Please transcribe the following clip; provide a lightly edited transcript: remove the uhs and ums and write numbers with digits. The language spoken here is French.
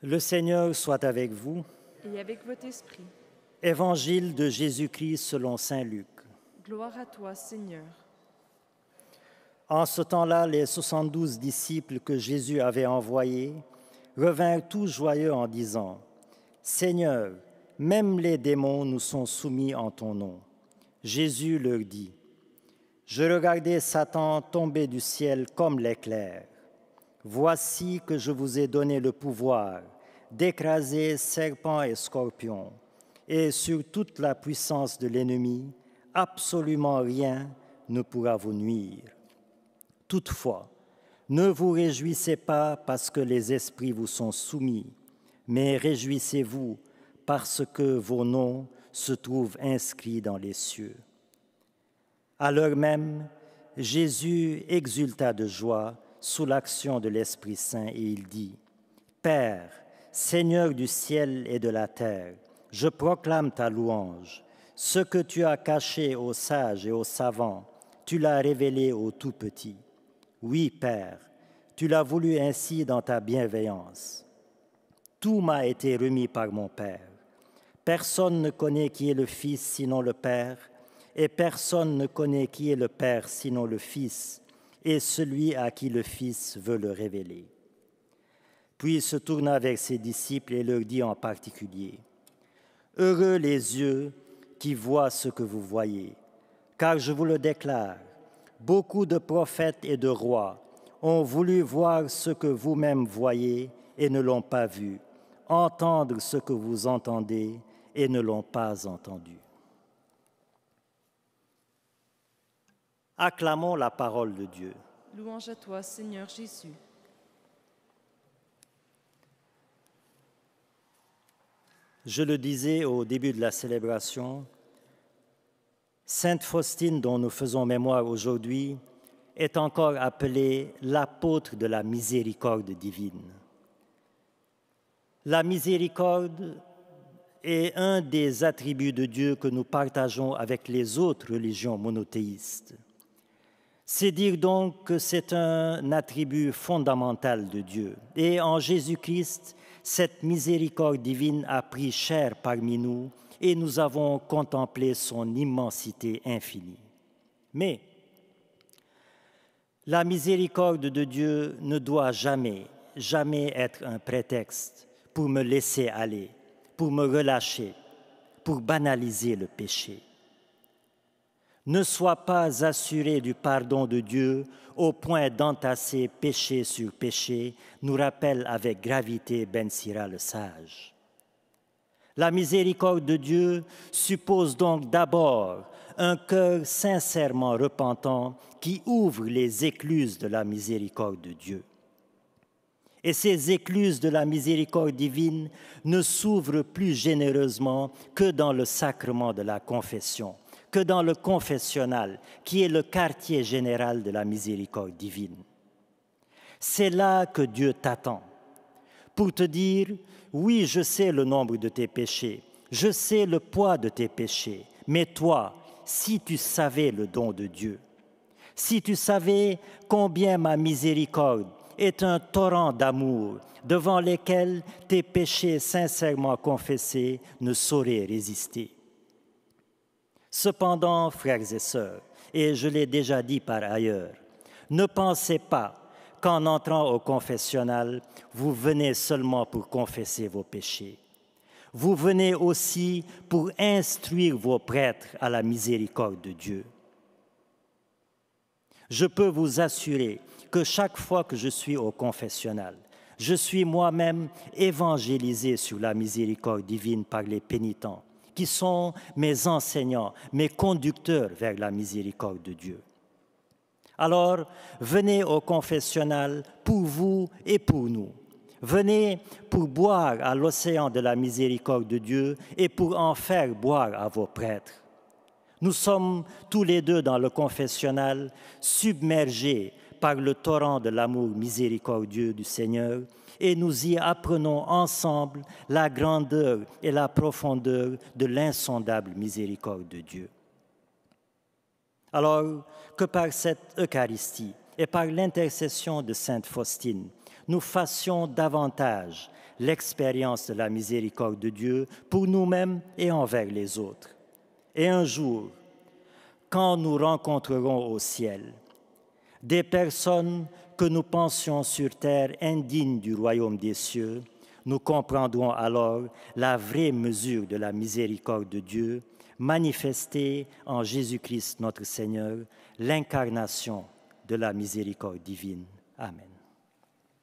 Le Seigneur soit avec vous. Et avec votre esprit. Évangile de Jésus-Christ selon saint Luc. Gloire à toi, Seigneur. En ce temps-là, les 72 disciples que Jésus avait envoyés revinrent tous joyeux en disant : Seigneur, même les démons nous sont soumis en ton nom. Jésus leur dit : Je regardais Satan tomber du ciel comme l'éclair. Voici que je vous ai donné le pouvoir d'écraser serpents et scorpions, et sur toute la puissance de l'ennemi, absolument rien ne pourra vous nuire. Toutefois, ne vous réjouissez pas parce que les esprits vous sont soumis, mais réjouissez-vous parce que vos noms se trouvent inscrits dans les cieux. À l'heure même, Jésus exulta de joie sous l'action de l'Esprit Saint et il dit : Père, Seigneur du ciel et de la terre, je proclame ta louange. Ce que tu as caché aux sages et aux savants, tu l'as révélé aux tout-petits. Oui, Père, tu l'as voulu ainsi dans ta bienveillance. Tout m'a été remis par mon Père. Personne ne connaît qui est le Fils sinon le Père, et personne ne connaît qui est le Père sinon le Fils, et celui à qui le Fils veut le révéler. Puis il se tourna vers ses disciples et leur dit en particulier : Heureux les yeux qui voient ce que vous voyez, car je vous le déclare, beaucoup de prophètes et de rois ont voulu voir ce que vous-même voyez et ne l'ont pas vu, entendre ce que vous entendez et ne l'ont pas entendu. Acclamons la parole de Dieu. Louange à toi, Seigneur Jésus. Je le disais au début de la célébration, Sainte Faustine, dont nous faisons mémoire aujourd'hui, est encore appelée l'apôtre de la miséricorde divine. La miséricorde est un des attributs de Dieu que nous partageons avec les autres religions monothéistes. C'est dire donc que c'est un attribut fondamental de Dieu. Et en Jésus-Christ, cette miséricorde divine a pris chair parmi nous et nous avons contemplé son immensité infinie. Mais la miséricorde de Dieu ne doit jamais, jamais être un prétexte pour me laisser aller, pour me relâcher, pour banaliser le péché. Ne sois pas assuré du pardon de Dieu au point d'entasser péché sur péché, nous rappelle avec gravité Ben Sira le sage. La miséricorde de Dieu suppose donc d'abord un cœur sincèrement repentant qui ouvre les écluses de la miséricorde de Dieu. Et ces écluses de la miséricorde divine ne s'ouvrent plus généreusement que dans le sacrement de la confession, que dans le confessionnal, qui est le quartier général de la miséricorde divine. C'est là que Dieu t'attend, pour te dire : oui, je sais le nombre de tes péchés, je sais le poids de tes péchés, mais toi, si tu savais le don de Dieu, si tu savais combien ma miséricorde est un torrent d'amour devant lesquels tes péchés sincèrement confessés ne sauraient résister. Cependant, frères et sœurs, et je l'ai déjà dit par ailleurs, ne pensez pas qu'en entrant au confessionnal, vous venez seulement pour confesser vos péchés. Vous venez aussi pour instruire vos prêtres à la miséricorde de Dieu. Je peux vous assurer que chaque fois que je suis au confessionnal, je suis moi-même évangélisé sur la miséricorde divine par les pénitents, qui sont mes enseignants, mes conducteurs vers la miséricorde de Dieu. Alors, venez au confessionnal pour vous et pour nous. Venez pour boire à l'océan de la miséricorde de Dieu et pour en faire boire à vos prêtres. Nous sommes tous les deux dans le confessionnal, submergés par le torrent de l'amour miséricordieux du Seigneur, et nous y apprenons ensemble la grandeur et la profondeur de l'insondable miséricorde de Dieu. Alors que par cette Eucharistie et par l'intercession de Sainte Faustine, nous fassions davantage l'expérience de la miséricorde de Dieu pour nous-mêmes et envers les autres. Et un jour, quand nous rencontrerons au ciel des personnes que nous pensions sur terre indignes du royaume des cieux, nous comprendrons alors la vraie mesure de la miséricorde de Dieu, manifestée en Jésus-Christ notre Seigneur, l'incarnation de la miséricorde divine. Amen.